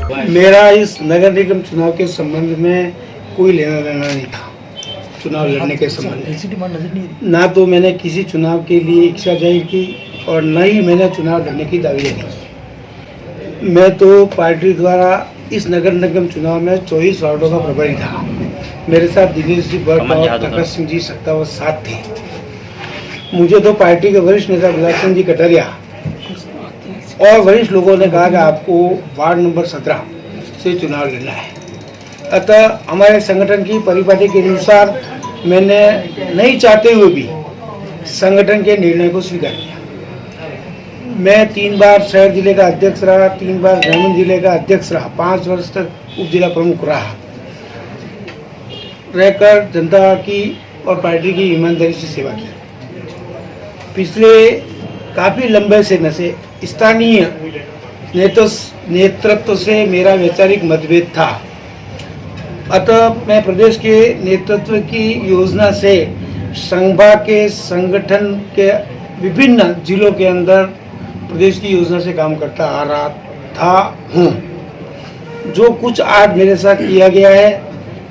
मेरा इस नगर निगम चुनाव के संबंध में कोई लेना देना नहीं था। चुनाव लड़ने के संबंध में ना तो मैंने किसी चुनाव के लिए इच्छा जाहिर की और न ही मैंने चुनाव लड़ने की दावी की। मैं तो पार्टी द्वारा इस नगर निगम चुनाव में 24 वार्डों का प्रभारी था। मेरे साथ दिनेश जी भट्ट और प्रकाश सिंह जी सत्तावत साथ थे। मुझे तो पार्टी के वरिष्ठ नेता गुलाब सिंह जी कटारिया और वरिष्ठ लोगों ने कहा कि आपको वार्ड नंबर 17 से चुनाव लड़ना है। अतः हमारे संगठन की परिपाटी के अनुसार मैंने नहीं चाहते हुए भी संगठन के निर्णय को स्वीकार किया। मैं 3 बार शहर जिले का अध्यक्ष रहा, 3 बार ग्रामीण जिले का अध्यक्ष रहा, 5 वर्ष तक उप जिला प्रमुख रहा, रहकर जनता की और पार्टी की ईमानदारी से सेवा की। पिछले काफ़ी लंबे समय से स्थानीय नेतृत्व से मेरा वैचारिक मतभेद था। अतः मैं प्रदेश के नेतृत्व की योजना से संघा के संगठन के विभिन्न जिलों के अंदर प्रदेश की योजना से काम करता आ रहा था हूँ। जो कुछ आज मेरे साथ किया गया है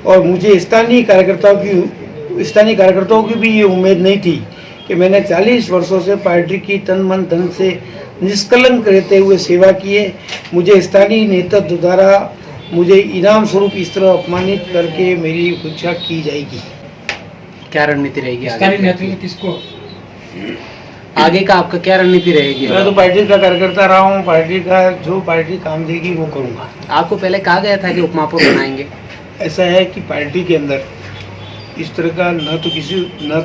और मुझे स्थानीय कार्यकर्ताओं की भी ये उम्मीद नहीं थी कि मैंने 40 वर्षों से पार्टी की तन मन धन से निष्कलंक रहते हुए सेवा की है। मुझे स्थानीय नेतृत्व द्वारा मुझे इनाम स्वरूप इस तरह अपमानित करके मेरी उपेक्षा की जाएगी। क्या रणनीति रहेगी स्थानीय नेतृत्व किसको आगे का आपका क्या रणनीति रहेगी? मैं तो पार्टी का कार्यकर्ता रहा हूँ। पार्टी का जो पार्टी काम देगी वो करूँगा। आपको पहले कहा गया था कि उपमहापौर बनाएंगे? ऐसा है कि पार्टी के अंदर इस तरह का न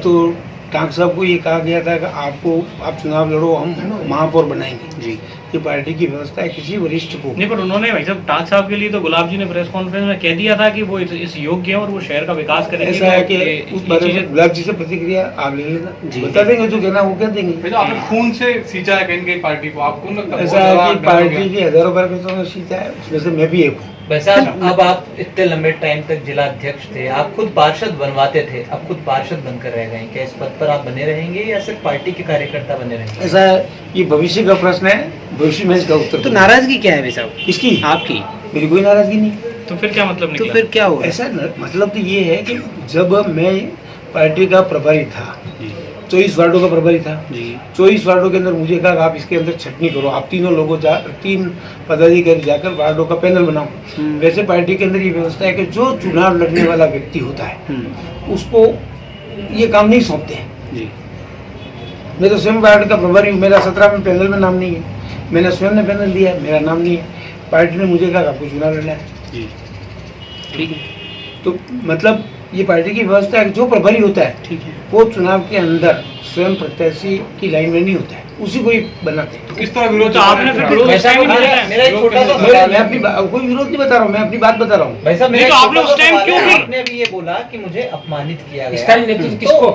तो टांक साहब को ये कहा गया था कि आप चुनाव लड़ो, हम महापौर बनाएंगे। जी, ये पार्टी की व्यवस्था है। किसी वरिष्ठ को नहीं, पर उन्होंने भाई साहब टांक साहब के लिए तो गुलाब जी ने प्रेस कॉन्फ्रेंस में कह दिया था कि वो इस योग्य है और वो शहर का विकास करेंगे। ऐसा है कि उस बारे में गुलाब जी से प्रतिक्रिया आप ले लेना, बता देंगे जो कहना वो कह देंगे। तो आपने खून से सींचा है कहीं कहीं पार्टी को, आपको लगता है? ऐसा है कि पार्टी की हजारों कार्यकर्ताओं ने सींचा है, उसमें से मैं भी एक हूँ। वैसा अब आप इतने लंबे टाइम तक जिला अध्यक्ष थे, आप खुद पार्षद बनवाते थे, अब खुद पार्षद बनकर रह गए। क्या इस पद पर आप बने रहेंगे या सिर्फ पार्टी के कार्यकर्ता बने रहेंगे? ऐसा है, ये भविष्य का प्रश्न है, भविष्य में इसका उत्तर। तो नाराजगी क्या है भाई साहब? किसकी? आपकी? मेरी कोई नाराजगी नहीं। तो फिर क्या मतलब तो फिर क्या हुआ? ऐसा मतलब तो ये है कि जब मैं पार्टी का प्रभारी था, 24 वार्डों का प्रभारी था जी, 24 वार्डों के अंदर मुझे कहा आप इसके अंदर छटनी करो, आप तीन पदाधिकारी जाकर वार्डों का पैनल बनाओ। वैसे पार्टी के अंदर ये व्यवस्था है कि जो चुनाव लड़ने वाला व्यक्ति होता है उसको ये काम नहीं सौंपते हैं जी। मैं तो स्वयं वार्ड का प्रभारी हूँ, मेरा 17 में पैनल में नाम नहीं है, मैंने स्वयं ने पैनल दिया, मेरा नाम नहीं है। पार्टी ने मुझे कहा आपको चुनाव लड़ना है जी, ठीक है। तो मतलब ये पार्टी की व्यवस्था है कि जो प्रभारी होता है ठीक है, वो चुनाव के अंदर स्वयं प्रत्याशी की लाइन में नहीं होता है, उसी को ही बनाते हैं। तो किस तरह विरोध? तो आपने फिर विरोध मेरा एक छोटा सा मैं अपनी कोई विरोध नहीं बता रहा हूँ, मैं अपनी बात बता रहा हूँ। भाई साहब, नहीं तो आपने उस टाइम क्यों फिर? आपने अभी ये बोला कि मुझे अपमानित किया गया। स्थानीय नेतृत्व किसको?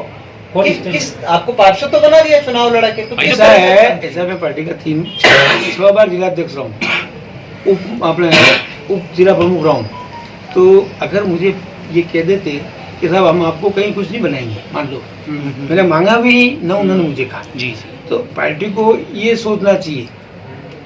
किस आपको पार्षद तो बना दिया चुनाव लड़ा के? तो ऐसा है, ऐसा मैं पार्टी का 6 बार जिला अध्यक्ष रहा हूँ, उप जिला प्रमुख रहा हूँ। तो अगर मुझे ये कह देते कि साहब हम आपको कहीं कुछ नहीं बनाएंगे, मान लो मैंने मांगा भी न उन्होंने मुझे कहा जी, तो पार्टी को ये सोचना चाहिए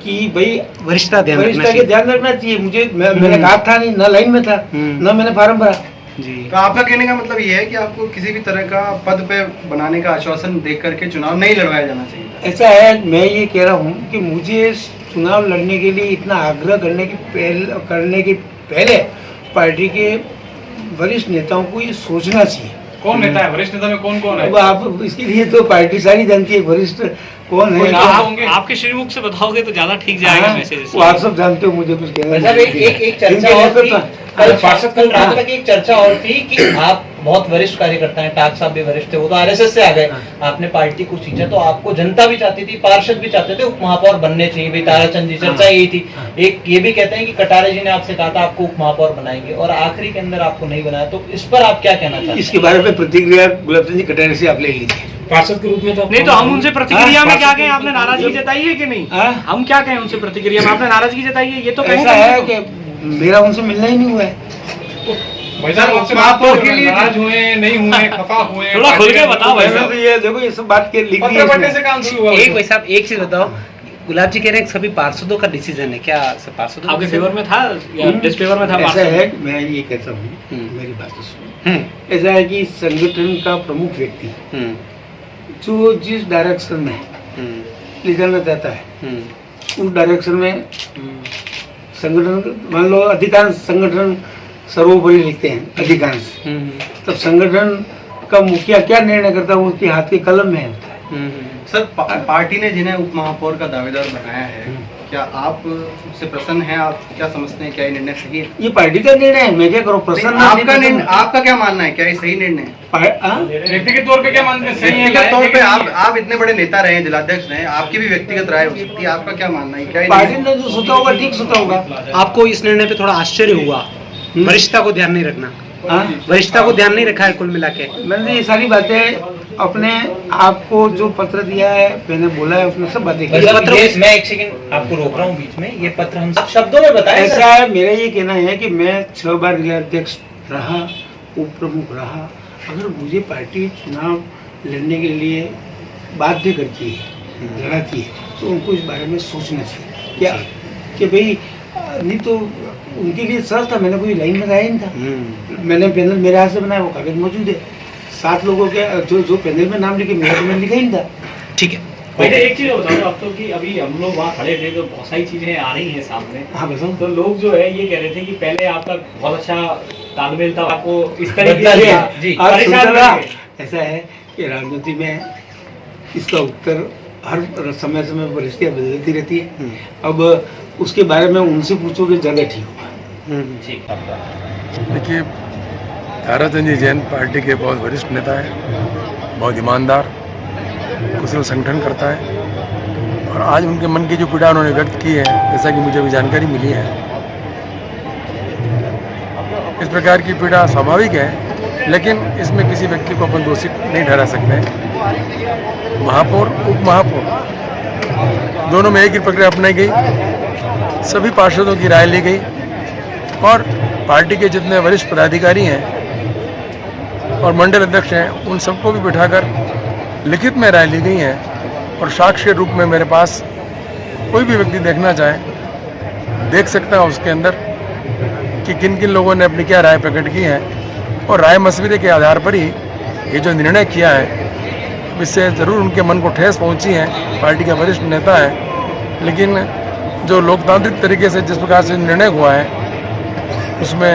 कि भाई वरिष्ठता के ध्यान रखना चाहिए। मुझे मैंने कहा था नहीं, न लाइन में था, न मैंने फार्म भरा जी। तो आपका कहने का मतलब ये है कि आपको किसी भी तरह का पद पे बनाने का आश्वासन देख करके चुनाव नहीं लड़वाया जाना चाहिए? ऐसा है, मैं ये कह रहा हूँ कि मुझे चुनाव लड़ने के लिए इतना आग्रह करने के पहले पार्टी के वरिष्ठ नेताओं को ये सोचना चाहिए। कौन नेता है? वरिष्ठ नेता में कौन कौन है? अब आप इसके लिए तो पार्टी सारी जानती है वरिष्ठ कौन है। आपके श्रीमुख से बताओगे तो ज्यादा ठीक जाएगा मैसेज। वो आप सब जानते हो, मुझे कुछ कहना नहीं। एक चर्चा और थी, कल रात तक एक चर्चा और थी कि आप बहुत वरिष्ठ कार्यकर्ता हैं, टाक साहब भी वरिष्ठ थे, वो तो आरएसएस से आ गए, आपने पार्टी को सींचा, तो आपको जनता भी चाहती थी, पार्षद भी चाहते थे, उप महापौर बनने चाहिए भाई ताराचंद जी, चर्चा यही थी। एक ये भी कहते हैं कि कटारे जी ने आपसे कहा था आपको उप महापौर बनाएंगे और आखिरी के अंदर आपको नहीं बनाया, तो इस पर आप क्या कहना चाहते हैं? इसके बारे में प्रतिक्रिया गुलाब सिंह जी कटारे से आप ले लीजिए पार्षद के रूप में। तो नहीं तो हम उनसे प्रतिक्रिया में क्या कहें? आपने नाराजगी जताई है कि नहीं? हम क्या कहें उनसे प्रतिक्रिया में? आपने नाराजगी जताई है, ये तो ऐसा है कि मेरा उनसे मिलना ही नहीं हुआ है। भाई साहब आपसे महापौर के लिए नाराज हुए, नहीं हुए, खफा हुए? थोड़ा खुल के बताओ भाई साहब। ये देखो, ये सब बात के लिख दी पत्र पढ़ने से काम शुरू हुआ। एक भाई साहब एक चीज बताओ, गुलाब जी कह रहे हैं कि सभी पार्षदों का डिसीजन है, क्या सब पार्षदों आपके फेवर में था या डिसफेवर में था? ऐसा है कि मैं ये कहता हूँ, मेरी बात सुनो। ऐसा है कि संगठन का प्रमुख व्यक्ति जो जिस डायरेक्शन में ले जाना चाहता है उस डायरेक्शन में संगठन, मान लो अधिकांश संगठन सर्वोपरि लिखते हैं अधिकांश, तब संगठन का मुखिया क्या निर्णय करता है उसके हाथ के कलम में होता है। सर पार्टी ने जिन्हें उप महापौर का दावेदार बनाया है, क्या आप उससे प्रसन्न हैं? आप क्या समझते हैं, क्या ये निर्णय सही है? ये पार्टी का निर्णय है, मैं क्या करूँ प्रसन्न? आपका क्या मानना है, क्या ये सही निर्णय है? व्यक्तिगत तौर पे क्या मानते हैं? सही है? व्यक्तिगत तौर पे आप इतने बड़े नेता रहे, जिलाध्यक्ष रहे, आपकी भी व्यक्तिगत राय हो सकती है, आपका क्या मानना है? क्या पार्टी ने जो सोचा होगा ठीक सोचा होगा। आपको इस निर्णय पे थोड़ा आश्चर्य हुआ? वरिष्ठता को ध्यान नहीं रखना, वरिष्ठता को ध्यान नहीं रखा है कुल मिला के? मैंने ये सारी बातें अपने आपको जो पत्र दिया है, मैंने बोला है, उसमें सब बातें की। मैं एक सेकंड आपको रोक रहा हूँ बीच में, ये पत्र हम सब शब्दों में बताएं। ऐसा है, मेरा ये कहना है कि मैं 6 बार जिलाध्यक्ष रहा, उप प्रमुख रहा। अगर मुझे पार्टी चुनाव लड़ने के लिए बाध्य करती है, लड़ाती है, तो उनको इस बारे में सोचना चाहिए। क्या कि भाई नहीं तो उनके लिए सर था, मैंने कोई लाइन लगाया ही नहीं था। मैंने पैनल मेरे हाथ से बनाया, वो कागज मौजूद है। 7 लोगों के जो पैनल में नाम लिखे, मेरा तो मैंने लिखा ही नहीं था। ठीक है। पहले एक चीज बताओ आप तो कि अभी हम लोग वहाँ खड़े थे तो बहुत सारी चीजें आ रही हैं सामने। हाँ बताओ। तो लोग जो है ये कह रहे थे कि पहले आपका बहुत अच्छा तालमेल था, आपको इस तरीके से परेशान करके। ऐसा है कि राजनीति में इसका उत्तर हर समय समय परिस्थितियाँ बदलती रहती है। अब उसके बारे में उनसे पूछोगे ज़्यादा ठीक होगा। देखिए, ताराचंद जी जैन पार्टी के बहुत वरिष्ठ नेता हैं, बहुत ईमानदार कुशल संगठन करता है, और आज उनके मन की जो पीड़ा उन्होंने व्यक्त की है, जैसा कि मुझे अभी जानकारी मिली है, इस प्रकार की पीड़ा स्वाभाविक है, लेकिन इसमें किसी व्यक्ति को अपन दोषी नहीं ठहरा सकते। महापौर उप महापौर दोनों में एक ही प्रक्रिया अपनाई गई, सभी पार्षदों की राय ली गई, और पार्टी के जितने वरिष्ठ पदाधिकारी हैं और मंडल अध्यक्ष हैं, उन सबको भी बिठाकर लिखित में राय ली गई है। और साक्ष्य रूप में मेरे पास कोई भी व्यक्ति देखना चाहे देख सकता है उसके अंदर कि किन किन लोगों ने अपनी क्या राय प्रकट की है, और राय मशवरे के आधार पर ही ये जो निर्णय किया है, इससे ज़रूर उनके मन को ठेस पहुंची है। पार्टी के वरिष्ठ नेता है, लेकिन जो लोकतांत्रिक तरीके से जिस प्रकार से निर्णय हुआ है, उसमें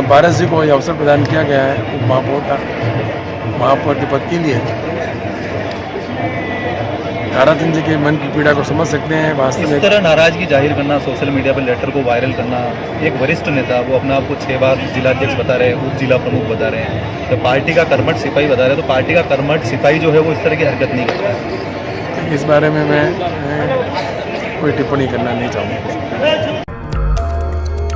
भारत जी को यह अवसर प्रदान किया गया है उप महापौर के पद के लिए। ताराचंद जी के मन की पीड़ा को समझ सकते हैं। वास्तव में इस तरह नाराजगी जाहिर करना, सोशल मीडिया पर लेटर को वायरल करना, एक वरिष्ठ नेता वो अपने आप को 6 बार जिलाध्यक्ष बता रहे हैं, उप जिला प्रमुख बता रहे हैं, तो पार्टी का कर्मठ सिपाही बता रहे हैं, तो पार्टी का कर्मठ सिपाही जो है वो इस तरह की हरकत नहीं कर रहा है। इस बारे में मैं कोई टिप्पणी करना नहीं चाहूँगा।